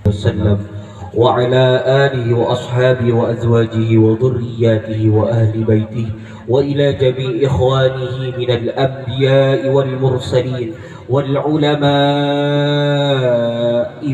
وسلم وعلى آله وأصحابه وأزواجه وذرياته وأهل بيته وإلى جميع إخوانه من الأنبياء والمرسلين والعلماء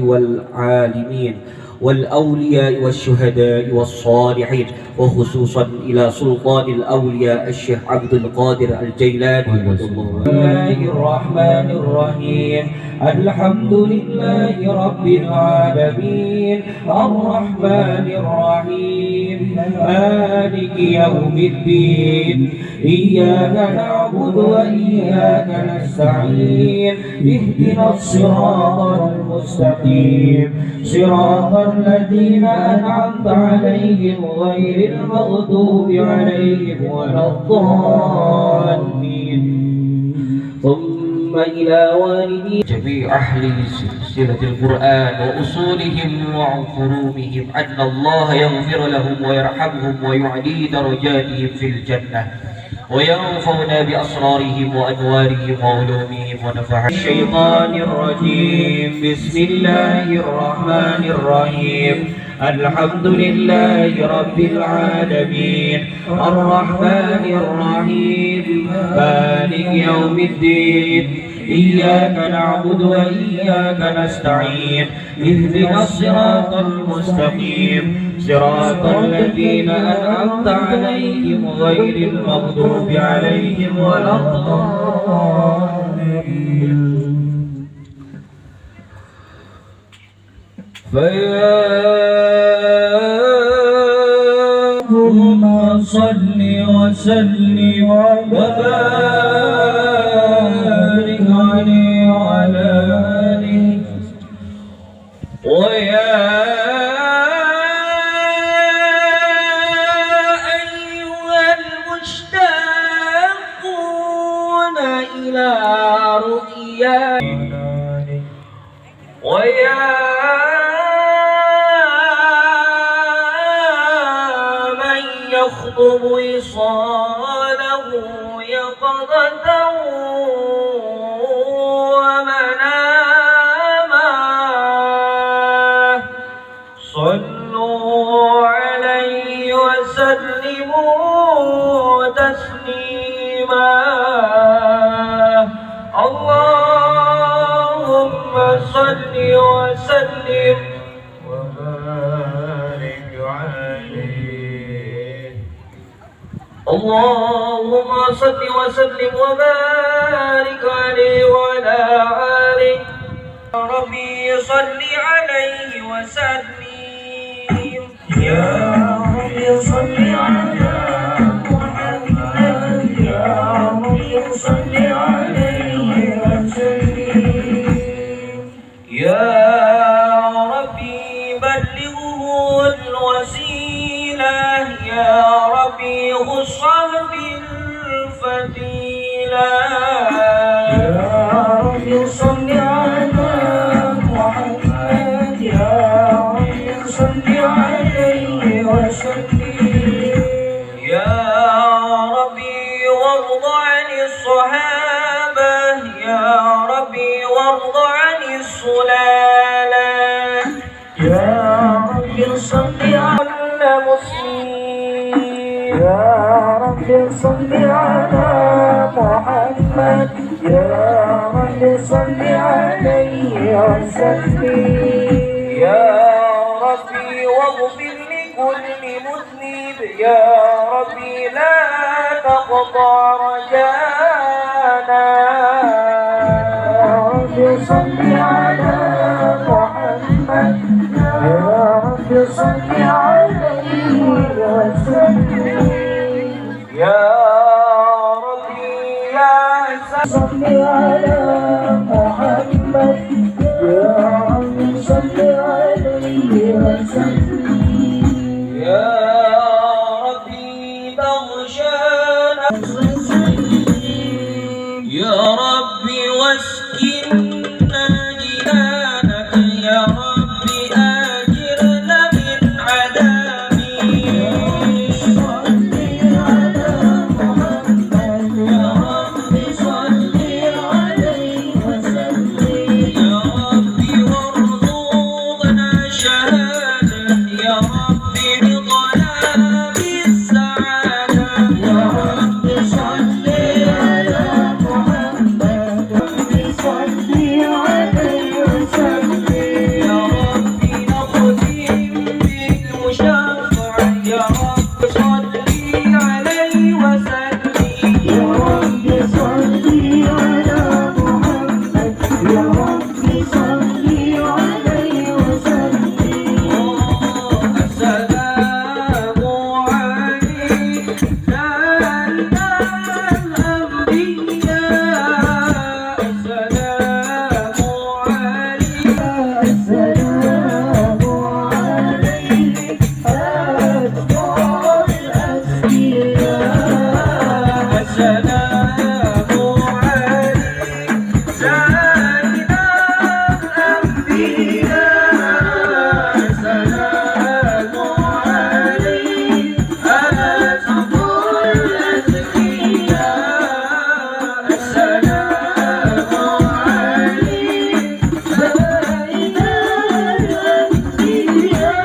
والعالمين والأولياء والشهداء والصالحين، وخصوصا إلى سلطان الأولياء الشيخ عبد القادر الجيلاني. بسم الله الرحمن الرحيم. الحمد لله رب العالمين الرحمن الرحيم مالك يوم الدين، إياك نعبد وإياك نستعين، اهدنا الصراط المستقيم صراط الذين أنعمت عليهم غير المغضوب عليهم ولا الضالين. ثم إلى والدي جميع أهل سلسلة القرآن وأصولهم وفرومهم أن الله يغفر لهم ويرحمهم ويعلي درجاتهم في الجنة وينفعنا بأسرارهم وأنوارهم وعلومهم ونفع الشيطان الرجيم. بسم الله الرحمن الرحيم. الحمد لله رب العالمين الرحمن الرحيم مالك يوم الدين، إياك نعبد وإياك نستعين، اهدنا الصراط المستقيم صراط الذين أنعمت عليهم غير المغضوب عليهم ولا الضالين. اللهم صل وسلم وبارك عليه وعلى آله ويا أيها المشتاقون إلى رؤيا ويا يخطب وصاله يقظة ومناما، صلوا عليه وسلموا تسليما. اللهم صل وسلم وبارك عليه. اللهم صل وسلم وبارك عليه وعلى آله. ربي صل عليه وسلم. يا ربي صل على محمد، يا ربي صل عليه وسلم. يا ربي بلغه الوسيلة، يا ربي خصه بالفضيلة. يا ربي صل على محمد، يا ربي صل يا رب صل على مسلم يا رب صل على محمد يا رب صل عليه وسلم يا ربي واغفر لكل مذنب يا ربي لا تقطع رجانا يا رب صل على محمد يا رب صل عليه وسلم يا ربي يا صل على محمد يا رب صل عليه وسلم يا ربي بغشانا يا ربي واسكننا جنانك يا ربي أجرنا من عذابي صل على محمد يا ربي صل عليه وسلم يا ربي وارزقنا شهادة يا ربي رضنا بالسعادة يا ربي صل على محمد صل عليه وسلم يا ربي نختم بالمشفع يا رب صل عليه وسلم يا رب صل على محمد يا رب صل عليه وسلم السلام عليك سيد الأنبياء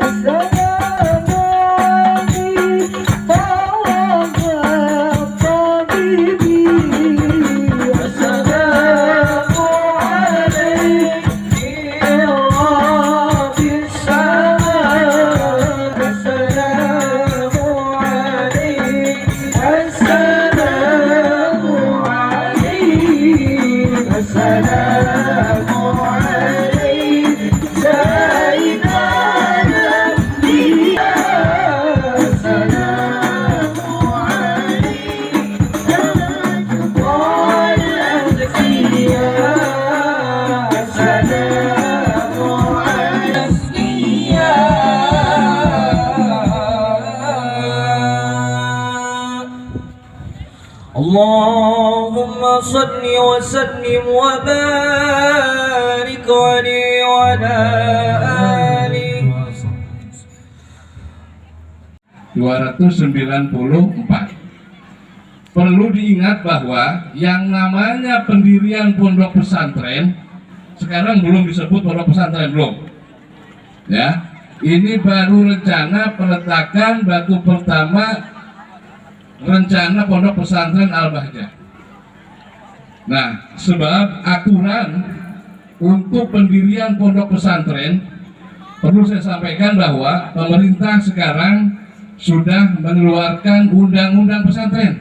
السلام عليك السلام عليك أجمع الأسياء السلام عليك سيد الأنبياء السلام عليك أجمع الأسياء السلام عليك سيد اللهم صل وسلم وبارك عليه وعلى آله 294. Perlu diingat bahwa yang namanya pendirian pondok pesantren sekarang belum disebut pondok pesantren, belum. Ya, ini baru rencana peletakan batu pertama rencana pondok pesantren Al-Bahjah. Nah, sebab aturan untuk pendirian pondok pesantren perlu saya sampaikan bahwa pemerintah sekarang sudah mengeluarkan undang-undang pesantren.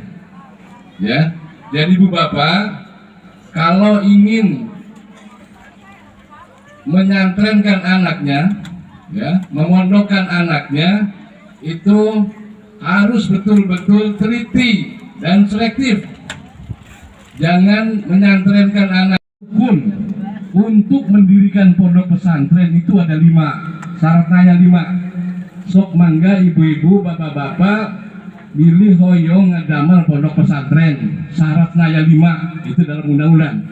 Ya, jadi Ibu Bapak kalau ingin menyantrenkan anaknya, ya, memondokkan anaknya itu harus betul-betul teliti dan selektif. jangan menyantrenkan anak. Pun untuk mendirikan pondok pesantren itu ada 5 syaratnya, 5. Sok mangga ibu-ibu, bapak-bapak pilih hoyong ngadamel pondok pesantren, syaratnya 5 itu dalam undang-undang.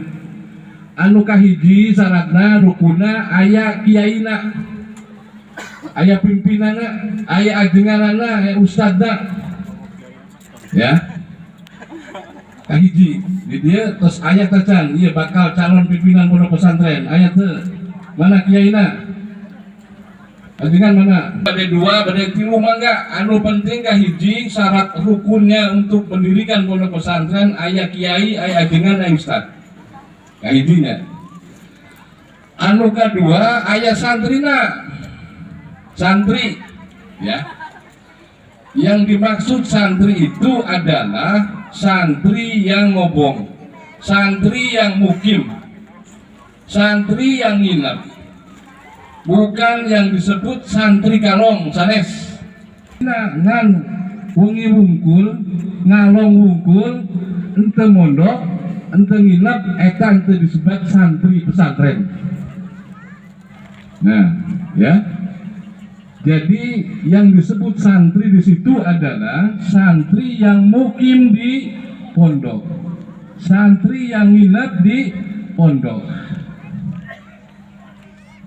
Anu kahiji syaratna rukuna aya kiaina, aya pimpinana, aya ajenganana, aya ustadna, ya. Kahiji di dia terus ayat tacan iya bakal calon pimpinan pondok pesantren ayat teh mana kiaina ajengan mana pada 2 pada 3 mangga. Anu penting kahiji syarat rukunnya untuk mendirikan pondok pesantren ayat kiai ayat ajengan ayat ustad kahijinya. Anu kedua ayat santrina, santri ya. Yang dimaksud santri itu adalah santri yang ngobong, santri yang mukim, santri yang nginep, bukan yang disebut santri kalong sanes. Ngan wengi wungkul, ngalong wungkul, ente mondok, ente nginep, eta ente disebut santri pesantren. Nah, ya. Jadi yang disebut santri di situ adalah santri yang mukim di pondok, santri yang nginep di pondok.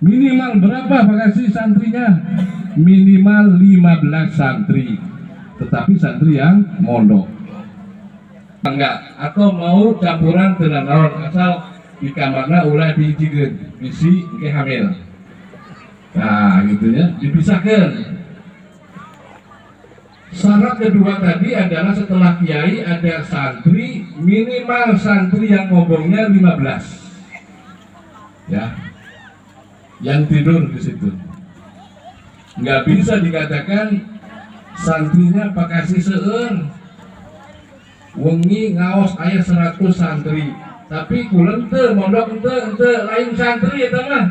Minimal berapa Pak santrinya? Minimal 15 santri, tetapi santri yang mondok. Enggak, atau mau campuran dengan naon asal di kamarnya ulah diijigeun misi ke hamil. Nah, gitu ya, dipisahkan. Syarat kedua tadi adalah setelah kiai ada santri, minimal santri yang ngobongnya 15. Ya. Yang tidur di situ. Nggak bisa dikatakan santrinya pakasi seueur. Wengi ngaos aya 100 santri, tapi kulen teu mondok ente lain santri eta mah.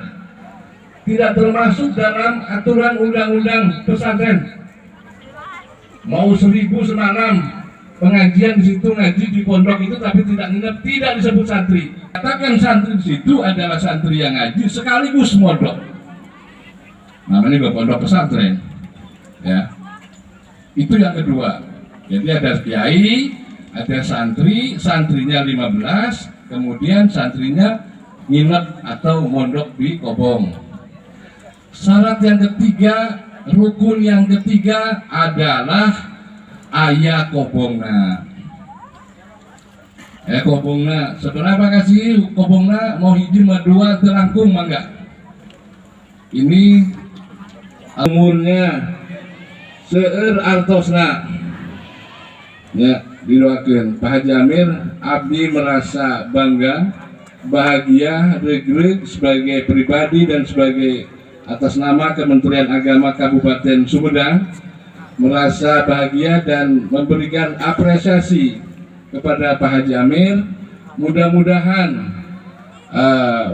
Tidak termasuk dalam aturan undang-undang pesantren. Mau 1000 semalam pengajian di situ ngaji di pondok itu tapi tidak nginep, tidak disebut santri. Katakan santri di situ adalah santri yang ngaji sekaligus mondok. Namanya juga pondok pesantren. Ya. Itu yang kedua. Jadi ada kiai, ada santri, santrinya 15, kemudian santrinya nginep atau mondok di kobong. Syarat yang ketiga, rukun yang ketiga adalah ayah kobongna. Kobongna seberapa kasih kobongna mau hiji mah 2 terangkum mangga. Ini umurnya seueur artosna. Ya, didoakeun Pak Haji Amir, abdi merasa bangga, bahagia, regreg sebagai pribadi dan sebagai atas nama Kementerian Agama Kabupaten Sumedang, merasa bahagia dan memberikan apresiasi kepada Pak Haji Amir. Mudah-mudahan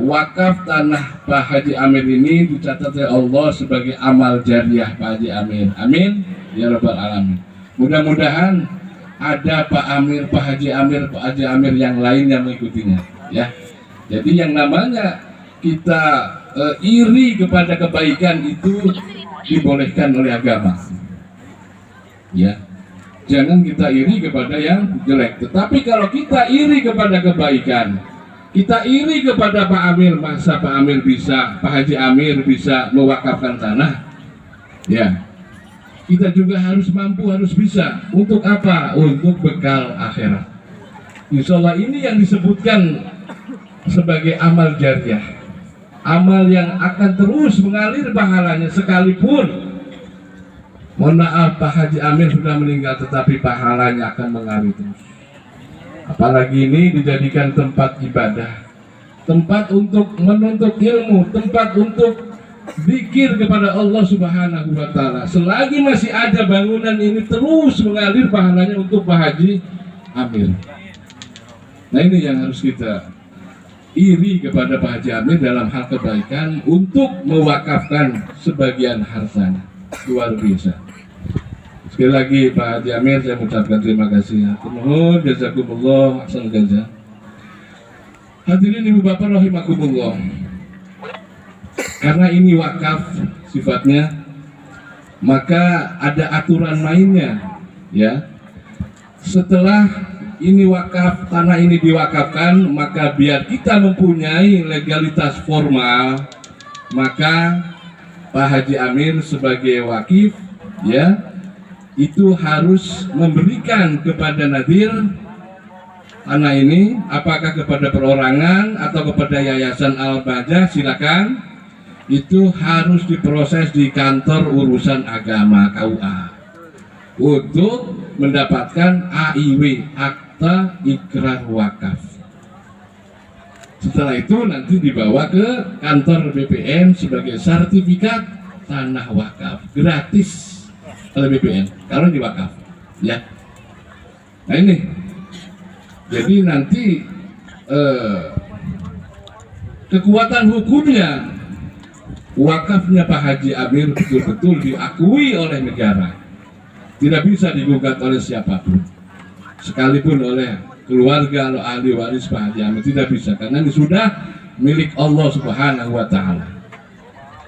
wakaf tanah Pak Haji Amir ini dicatat oleh Allah sebagai amal jariah Pak Haji Amir. Amin ya rabbal alamin. Mudah-mudahan ada Pak Amir, Pak Haji Amir, Pak Haji Amir yang lain yang mengikutinya. Ya, jadi yang namanya kita iri kepada kebaikan itu dibolehkan oleh agama. Ya, jangan kita iri kepada yang jelek. Tetapi kalau kita iri kepada kebaikan, kita iri kepada Pak Amir, masa Pak Amir bisa, Pak Haji Amir bisa mewakafkan tanah? Ya, kita juga harus mampu, harus bisa. Untuk apa? Untuk bekal akhirat. Insya Allah ini yang disebutkan sebagai amal jariah. Amal yang akan terus mengalir pahalanya sekalipun, mohon maaf Pak Haji Amir sudah meninggal, tetapi pahalanya akan mengalir terus. Apalagi ini dijadikan tempat ibadah, tempat untuk menuntut ilmu, tempat untuk zikir kepada Allah Subhanahu wa Ta'ala. Selagi masih ada bangunan ini terus mengalir pahalanya untuk Pak Haji Amir. Nah, ini yang harus kita iri kepada Pak Haji Amir dalam hal kebaikan untuk mewakafkan sebagian hartanya. Luar biasa. Sekali lagi Pak Haji Amir saya mengucapkan terima kasih. Jazakumullah, ahsanul jazaa. Hadirin ibu bapak rahimakumullah, karena ini wakaf sifatnya, maka ada aturan mainnya, ya. Setelah ini wakaf, tanah ini diwakafkan, maka biar kita mempunyai legalitas formal, maka Pak Haji Amir sebagai wakif, ya, itu harus memberikan kepada nadir tanah ini, apakah kepada perorangan atau kepada Yayasan Al-Bahjah, silakan. Itu harus diproses di kantor urusan agama KUA untuk mendapatkan AIW, akta ikrar wakaf. Setelah itu nanti dibawa ke kantor BPN sebagai sertifikat tanah wakaf, gratis oleh BPN kalau diwakaf, ya. Nah ini, jadi nanti kekuatan hukumnya wakafnya Pak Haji Amir betul-betul diakui oleh negara, tidak bisa digugat oleh siapapun, sekalipun oleh keluarga atau ahli waris Pak Haji Amir, tidak bisa, karena ini sudah milik Allah Subhanahu wa Ta'ala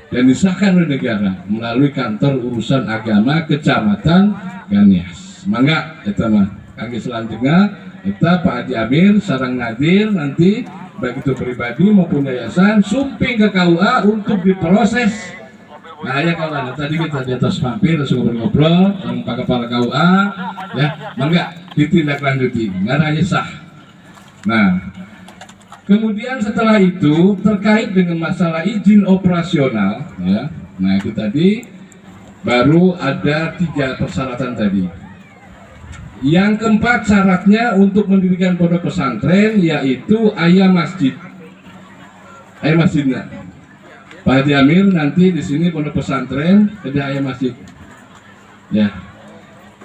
dan disahkan oleh negara melalui kantor urusan agama Kecamatan Ganias. Mangga kita mah kaki selanjutnya kita Pak Haji Amir sarang nadir nanti baik itu pribadi maupun yayasan sumping ke KUA untuk diproses. Nah ya kawan, tadi kita di atas mampir langsung ngobrol dengan Pak Kepala KUA, ya, mangga ditindaklanjuti, ngaranya sah. Nah, kemudian setelah itu terkait dengan masalah izin operasional, ya, nah itu tadi baru ada 3 persyaratan tadi. Yang keempat syaratnya untuk mendirikan pondok pesantren yaitu ayah masjid. Ayah masjidnya. Pak Haji Amir nanti di sini pondok pesantren ada ayah masjid. Ya.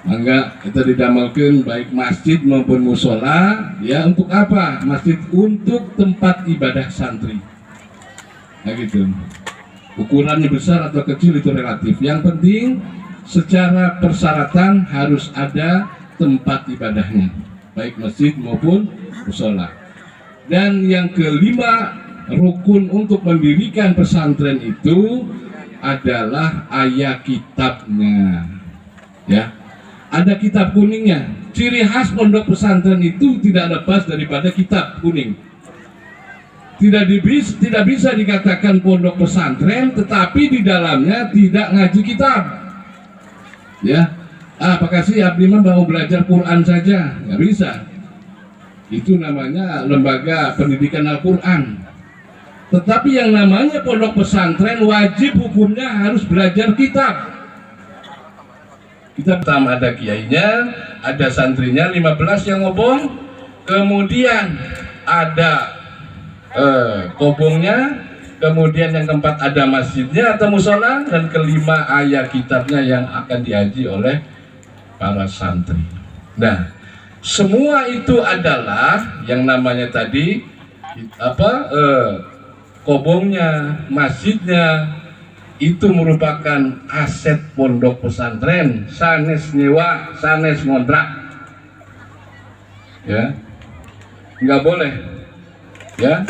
Mangga kita didamelkeun baik masjid maupun musola, ya, untuk apa? Masjid untuk tempat ibadah santri. Nah gitu. Ukurannya besar atau kecil itu relatif. Yang penting secara persyaratan harus ada tempat ibadahnya, baik masjid maupun musola. Dan yang kelima, rukun untuk mendirikan pesantren itu adalah ayat kitabnya, ya, ada kitab kuningnya. Ciri khas pondok pesantren itu tidak lepas daripada kitab kuning. Tidak bisa dikatakan pondok pesantren tetapi di dalamnya tidak ngaji kitab, ya. Apakah sih abdi mah mau belajar Quran saja? Nggak bisa. Itu namanya lembaga pendidikan Al-Quran. Tetapi yang namanya pondok pesantren wajib hukumnya harus belajar kitab. Kitab pertama ada kiainya, ada santrinya 15 yang ngobong, kemudian ada kobongnya, kemudian yang keempat ada masjidnya atau musola, dan kelima ayat kitabnya yang akan diaji oleh para santri. Nah, semua itu adalah yang namanya tadi kobongnya, masjidnya itu merupakan aset pondok pesantren, sanes nyewa, sanes ngontrak, ya, nggak boleh, ya,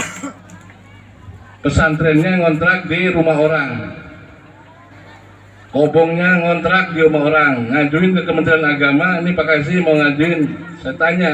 pesantrennya ngontrak di rumah orang, kobongnya ngontrak di rumah orang, ngajuin ke Kementerian Agama, ini Pak Kasih mau ngajuin, saya tanya.